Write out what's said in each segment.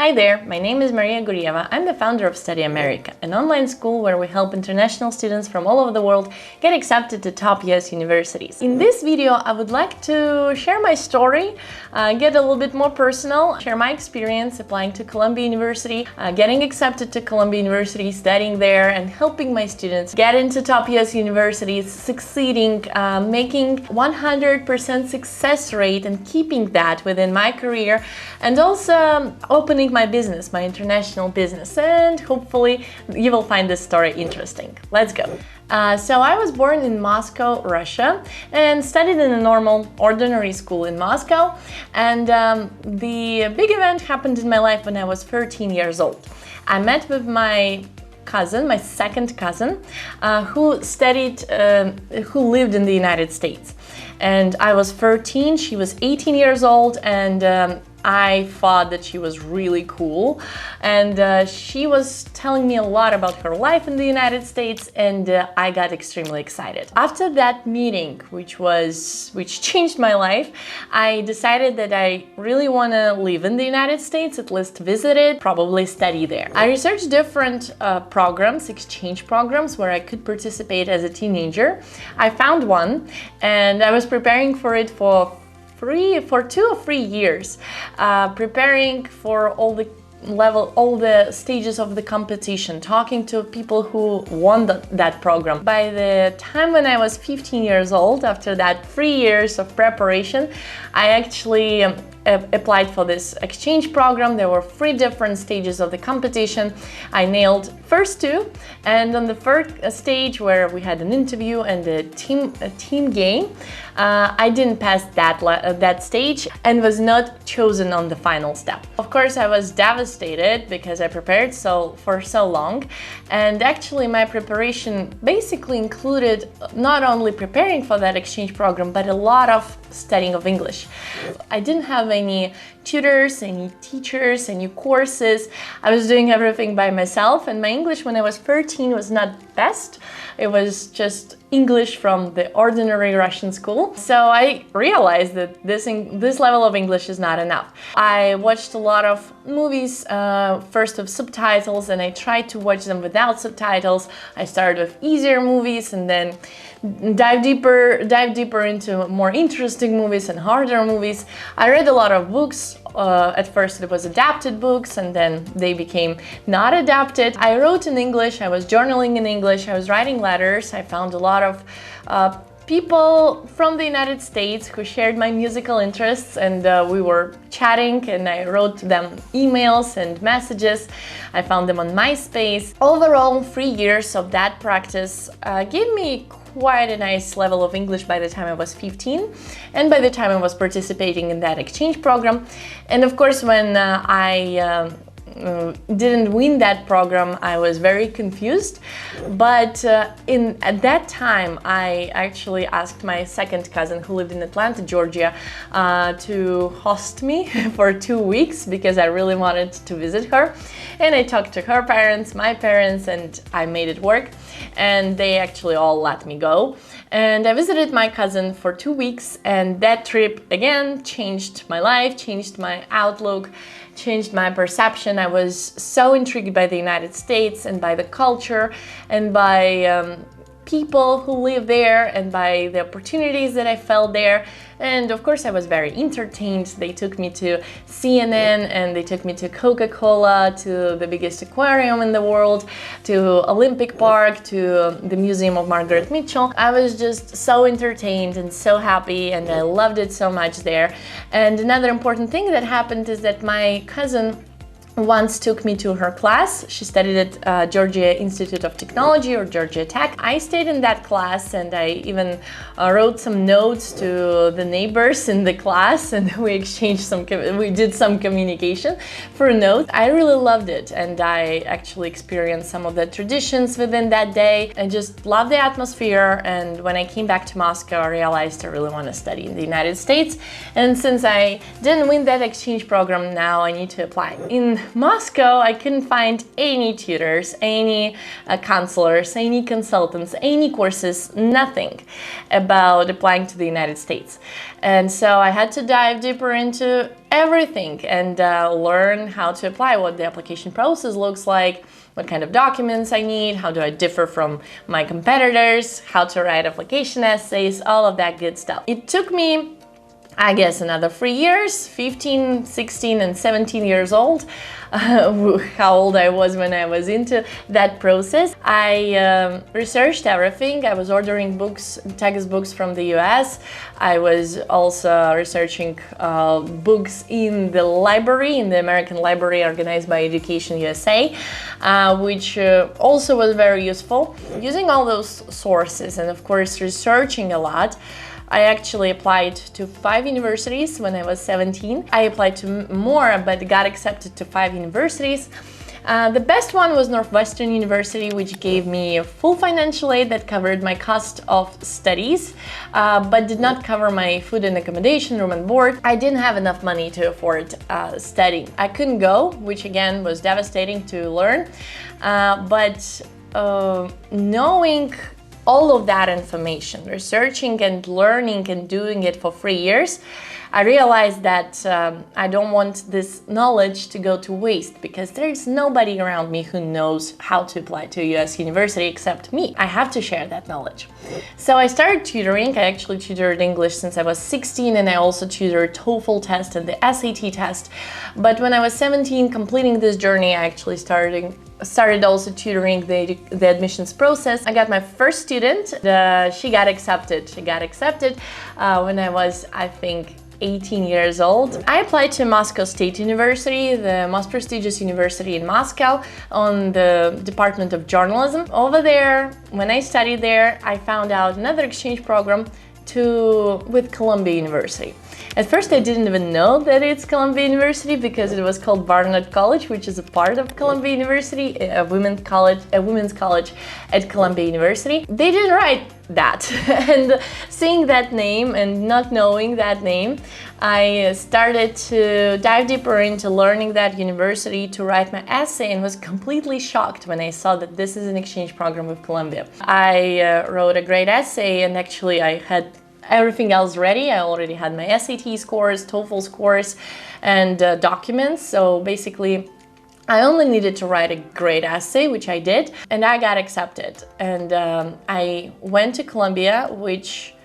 Hi there, my name is Maria Gurieva. I'm the founder of StudyAmerica, an online school where we help international students from all over the world get accepted to top US universities. In this video, I would like to share my story, get a little bit more personal, share my experience applying to Columbia University, getting accepted to Columbia University, studying there, and helping my students get into top US universities, succeeding, making 100% success rate and keeping that within my career, and also opening my business, my international business, and hopefully you will find this story interesting. Let's go. So I was born in Moscow, Russia, and studied in a normal, ordinary school in Moscow. And the big event happened in my life when I was 13 years old. I met with my cousin, my second cousin, who lived in the United States. And I was 13, she was 18 years old, and I thought that she was really cool, and she was telling me a lot about her life in the United States, and I got extremely excited. After that meeting, which changed my life, I decided that I really want to live in the United States, at least visit it, probably study there. I researched different programs, exchange programs, where I could participate as a teenager. I found one, and I was preparing for it for 2 or 3 years, preparing for all the stages of the competition, talking to people who won that program. By the time when I was 15 years old, after that 3 years of preparation, I actually applied for this exchange program. There were 3 different stages of the competition. I nailed first 2, and on the first stage, where we had an interview and a team game, I didn't pass that stage and was not chosen on the final step. Of course, I was devastated because I prepared for so long, and actually my preparation basically included not only preparing for that exchange program, but a lot of studying of English. I didn't have any tutors, any teachers, any courses. I was doing everything by myself, and my English when I was 13 was not best. It was just English from the ordinary Russian school. So I realized that this level of English is not enough. I watched a lot of movies, first with subtitles, and I tried to watch them without subtitles. I started with easier movies and then dive deeper into more interesting movies and harder movies. I read a lot of books. At first it was adapted books, and then they became not adapted. I wrote in English, I was journaling in English, I was writing letters. I found a lot of people from the United States who shared my musical interests, and we were chatting, and I wrote them emails and messages. I found them on MySpace. Overall, 3 years of that practice gave me quite a nice level of English by the time I was 15, and by the time I was participating in that exchange program. And of course, when I didn't win that program, I was very confused, but at that time I actually asked my second cousin, who lived in Atlanta, Georgia, to host me for 2 weeks because I really wanted to visit her. And I talked to her parents, my parents, and I made it work, and they actually all let me go. And I visited my cousin for 2 weeks, and that trip again changed my life, changed my outlook, changed my perception. I was so intrigued by the United States and by the culture and by people who live there and by the opportunities that I felt there. And of course, I was very entertained. They took me to CNN, and they took me to Coca-Cola, to the biggest aquarium in the world, to Olympic Park, to the Museum of Margaret Mitchell. I was just so entertained and so happy, and I loved it so much there. And another important thing that happened is that my cousin once took me to her class. She studied at Georgia Institute of Technology, or Georgia Tech. I stayed in that class, and I even wrote some notes to the neighbors in the class, and we did some communication for notes. I really loved it, and I actually experienced some of the traditions within that day. I just loved the atmosphere, and when I came back to Moscow, I realized I really want to study in the United States. And since I didn't win that exchange program, now I need to apply. In Moscow, I couldn't find any tutors, any counselors, any consultants, any courses, nothing about applying to the United States. And so I had to dive deeper into everything and learn how to apply, what the application process looks like, what kind of documents I need, how do I differ from my competitors, how to write application essays, all of that good stuff. It took me, I guess, another 3 years, 15, 16, and 17 years old, how old I was when I was into that process. I researched everything. I was ordering books, textbooks from the US. I was also researching books in the library, in the American library organized by Education USA, which also was very useful. Using all those sources and, of course, researching a lot, I actually applied to 5 universities when I was 17. I applied to more, but got accepted to 5 universities. The best one was Northwestern University, which gave me a full financial aid that covered my cost of studies, but did not cover my food and accommodation, room and board. I didn't have enough money to afford studying. I couldn't go, which again was devastating to learn, but knowing all of that information, researching and learning and doing it for 3 years, I realized that I don't want this knowledge to go to waste, because there's nobody around me who knows how to apply to a US university except me. I have to share that knowledge. So I started tutoring. I actually tutored English since I was 16, and I also tutored TOEFL test and the SAT test. But when I was 17, completing this journey, I actually started also tutoring the admissions process. I got my first student. She got accepted. When I was, I think, 18 years old. I applied to Moscow State University, the most prestigious university in Moscow, on the Department of Journalism. Over there, when I studied there, I found out another exchange program with Columbia University. At first, I didn't even know that it's Columbia University because it was called Barnard College, which is a part of Columbia University, a women's college at Columbia University. They didn't write that. And seeing that name and not knowing that name, I started to dive deeper into learning that university, to write my essay, and was completely shocked when I saw that this is an exchange program with Columbia. I wrote a great essay, and actually I had everything else ready. I already had my SAT scores, TOEFL scores, and documents. So basically, I only needed to write a great essay, which I did, and I got accepted. And I went to Columbia, which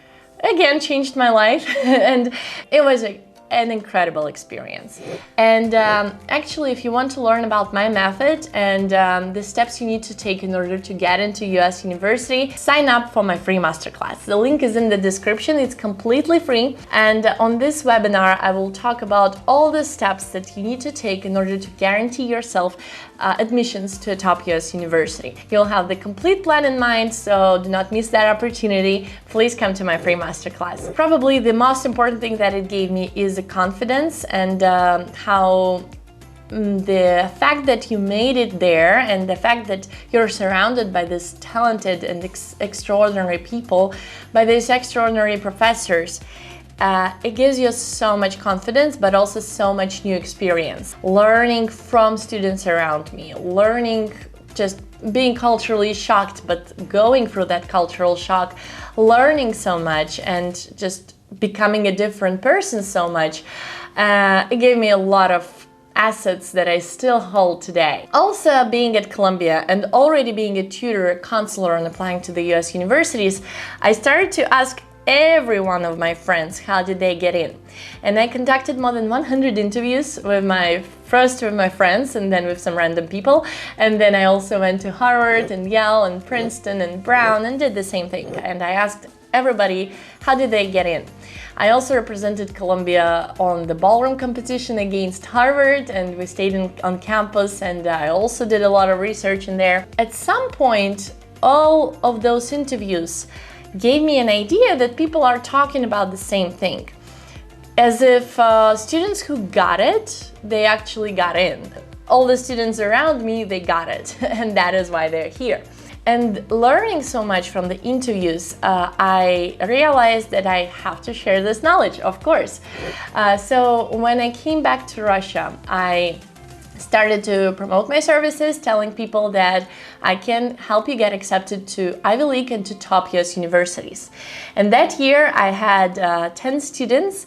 again changed my life, and it was an incredible experience. And actually, if you want to learn about my method and the steps you need to take in order to get into US university, sign up for my free masterclass. The link is in the description. It's completely free. And on this webinar, I will talk about all the steps that you need to take in order to guarantee yourself admissions to a top US university. You'll have the complete plan in mind, so do not miss that opportunity. Please come to my free masterclass. Probably the most important thing that it gave me is the confidence, and how the fact that you made it there, and the fact that you're surrounded by this talented and extraordinary people, by these extraordinary professors, it gives you so much confidence, but also so much new experience. Learning from students around me, learning, just being culturally shocked, but going through that cultural shock, learning so much, and just becoming a different person so much, it gave me a lot of assets that I still hold today. Also, being at Columbia and already being a tutor, a counselor, and applying to the US universities, I started to ask every one of my friends how did they get in. And I conducted more than 100 interviews with my friends, and then with some random people. And then I also went to Harvard and Yale and Princeton and Brown and did the same thing. And I asked everybody how did they get in. I also represented Columbia on the ballroom competition against Harvard, and we stayed on campus, and I also did a lot of research in there. At some point, all of those interviews gave me an idea that people are talking about the same thing. As if students who got it, they actually got in. All the students around me, they got it, and that is why they're here. And learning so much from the interviews, I realized that I have to share this knowledge, of course. So when I came back to Russia, I started to promote my services, telling people that I can help you get accepted to Ivy League and to top US universities. And that year I had 10 students,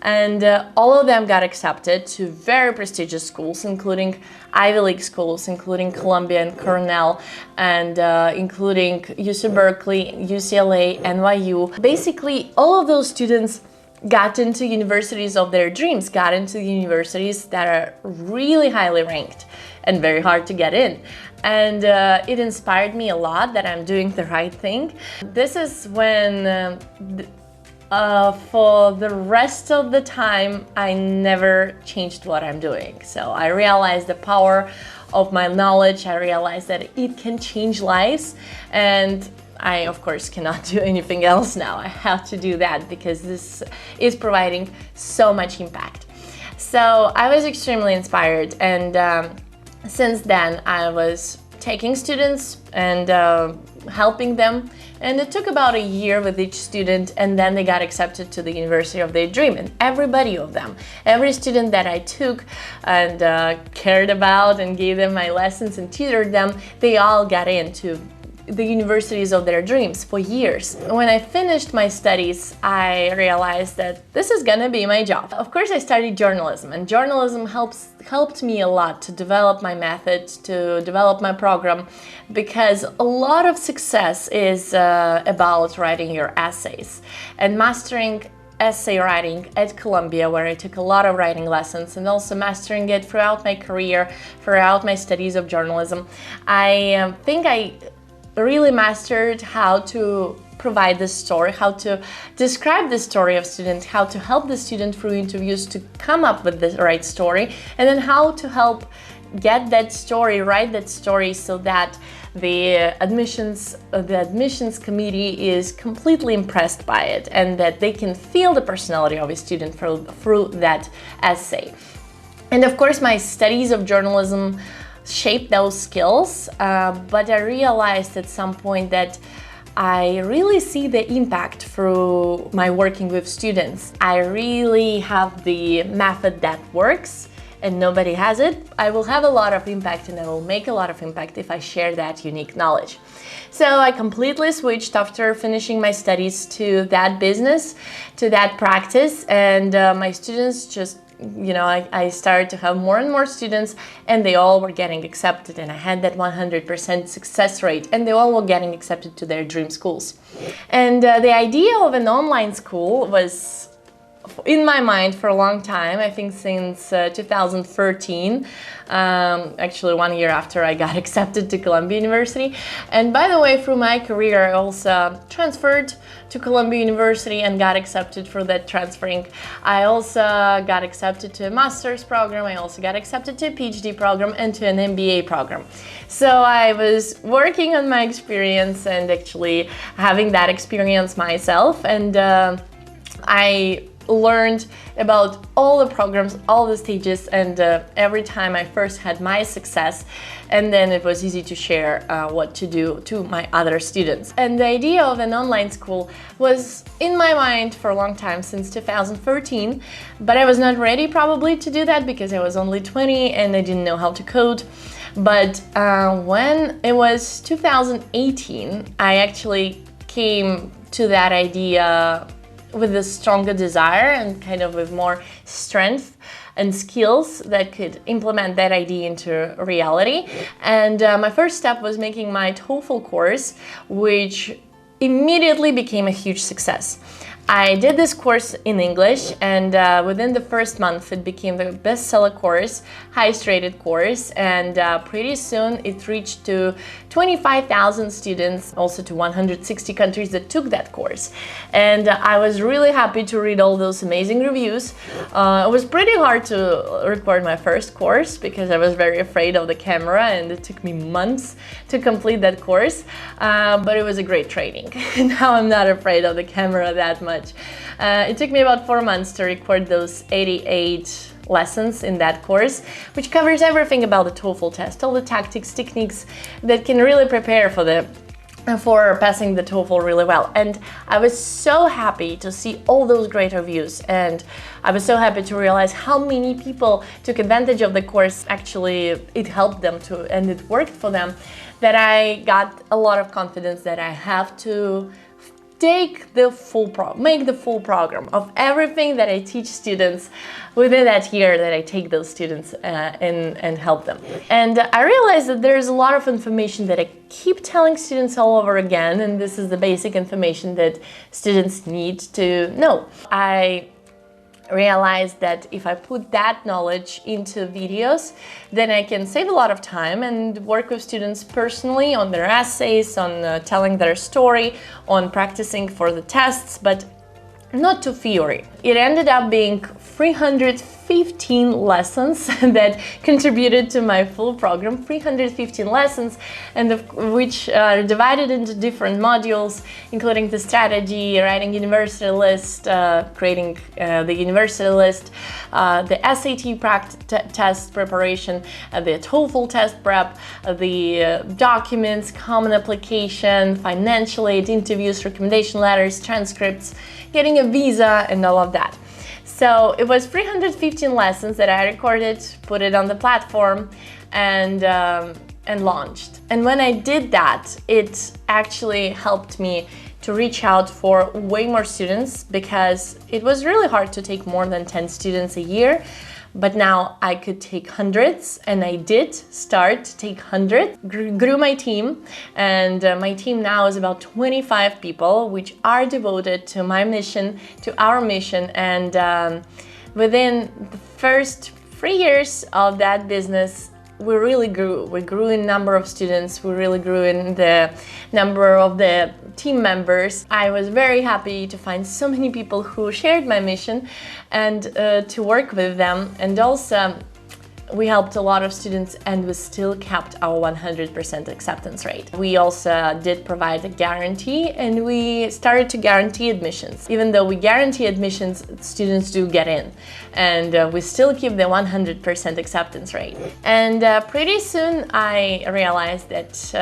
and all of them got accepted to very prestigious schools, including Ivy League schools, including Columbia and Cornell, and including UC Berkeley, UCLA, NYU. Basically, all of those students got into universities of their dreams, got into universities that are really highly ranked and very hard to get in. And it inspired me a lot that I'm doing the right thing. This is when for the rest of the time, I never changed what I'm doing. So I realized the power of my knowledge. I realized that it can change lives, and I, of course, cannot do anything else now. I have to do that because this is providing so much impact. So I was extremely inspired, and since then I was taking students and helping them, and it took about a year with each student, and then they got accepted to the university of their dream. And everybody of them, every student that I took and cared about and gave them my lessons and tutored them, they all got into the universities of their dreams for years. When I finished my studies, I realized that this is gonna be my job. Of course, I studied journalism, and journalism helped me a lot to develop my method, to develop my program, because a lot of success is about writing your essays and mastering essay writing at Columbia, where I took a lot of writing lessons, and also mastering it throughout my career, throughout my studies of journalism. I think I really mastered how to provide the story, how to describe the story of student, how to help the student through interviews to come up with the right story, and then how to help get that story, write that story so that the admissions committee is completely impressed by it, and that they can feel the personality of a student through that essay. And of course, my studies of journalism shape those skills, but I realized at some point that I really see the impact through my working with students. I really have the method that works and nobody has it. I will have a lot of impact, and I will make a lot of impact if I share that unique knowledge. So I completely switched after finishing my studies to that business, to that practice, and my students just, I started to have more and more students, and they all were getting accepted, and I had that 100% success rate, and they all were getting accepted to their dream schools. And the idea of an online school was in my mind for a long time, I think since 2013, actually 1 year after I got accepted to Columbia University. And by the way, through my career, I also transferred to Columbia University and got accepted for that transferring. I also got accepted to a master's program, I also got accepted to a PhD program and to an MBA program. So I was working on my experience and actually having that experience myself, and I learned about all the programs, all the stages, and every time I first had my success, and then it was easy to share what to do to my other students. And the idea of an online school was in my mind for a long time, since 2013, but I was not ready probably to do that because I was only 20 and I didn't know how to code. But when it was 2018, I actually came to that idea with a stronger desire and kind of with more strength and skills that could implement that idea into reality. And my first step was making my TOEFL course, which immediately became a huge success. I did this course in English, and within the first month it became the bestseller course, highest rated course, and pretty soon it reached to 25,000 students, also to 160 countries that took that course. And I was really happy to read all those amazing reviews. It was pretty hard to record my first course because I was very afraid of the camera, and it took me months to complete that course, but it was a great training. Now I'm not afraid of the camera that much. It took me about 4 months to record those 88 lessons in that course, which covers everything about the TOEFL test, all the tactics, techniques that can really prepare for the for passing the TOEFL really well. And I was so happy to see all those great reviews, and I was so happy to realize how many people took advantage of the course. Actually, it helped them and it worked for them, that I got a lot of confidence that I have to make the full program of everything that I teach students within that year that I take those students and help them. And I realized that there's a lot of information that I keep telling students all over again, and this is the basic information that students need to know. I realized that if I put that knowledge into videos, then I can save a lot of time and work with students personally on their essays, on telling their story, on practicing for the tests, but not to theory. It ended up being 315 lessons that contributed to my full program, 315 lessons, and which are divided into different modules, including the strategy, writing university list, creating the university list, the SAT test preparation, the TOEFL test prep, the documents, common application, financial aid, interviews, recommendation letters, transcripts, getting a visa, and all of that. So it was 315 lessons that I recorded, put it on the platform, and launched. And when I did that, it actually helped me to reach out for way more students, because it was really hard to take more than 10 students a year. But now I could take hundreds, and I did start to take hundreds, grew my team, and my team now is about 25 people, which are devoted to my mission, to our mission. And within the first 3 years of that business, we really grew. We grew in number of students, we really grew in the number of the team members. I was very happy to find so many people who shared my mission and to work with them. And also, we helped a lot of students, and we still kept our 100% acceptance rate. We also did provide a guarantee, and we started to guarantee admissions. Even though we guarantee admissions, students do get in, and we still keep the 100% acceptance rate. And pretty soon I realized that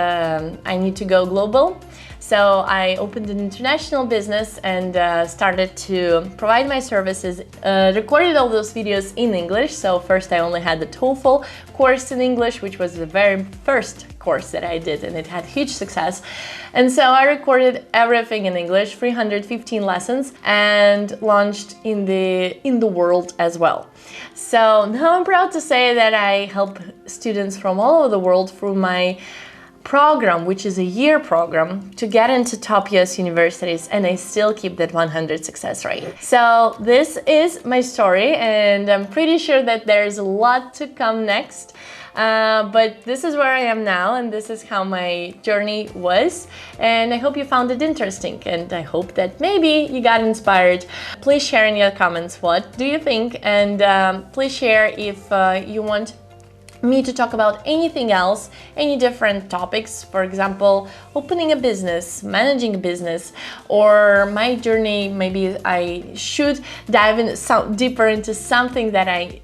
I need to go global. So I opened an international business and started to provide my services, recorded all those videos in English. So first I only had the TOEFL course in English, which was the very first course that I did, and it had huge success. And so I recorded everything in English, 315 lessons, and launched in the world as well. So now I'm proud to say that I help students from all over the world through my program, which is a year program, to get into top US universities, and I still keep that 100 success rate. So this is my story, and I'm pretty sure that there's a lot to come next. But this is where I am now, and this is how my journey was, and I hope you found it interesting, and I hope that maybe you got inspired. Please share in your comments what do you think, and please share if you want me to talk about anything else, any different topics, for example, opening a business, managing a business, or my journey. Maybe I should dive in deeper into something that I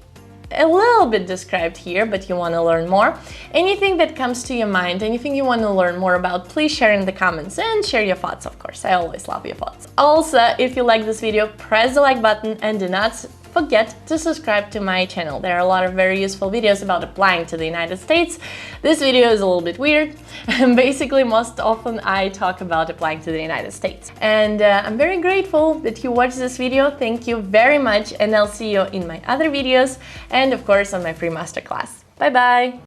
a little bit described here, but you want to learn more. Anything that comes to your mind, anything you want to learn more about, please share in the comments and share your thoughts, of course. I always love your thoughts. Also, if you like this video, press the like button and do not forget to subscribe to my channel. There are a lot of very useful videos about applying to the United States. This video is a little bit weird, and basically most often I talk about applying to the United States. And I'm very grateful that you watched this video. Thank you very much, and I'll see you in my other videos and of course on my free masterclass. Bye bye!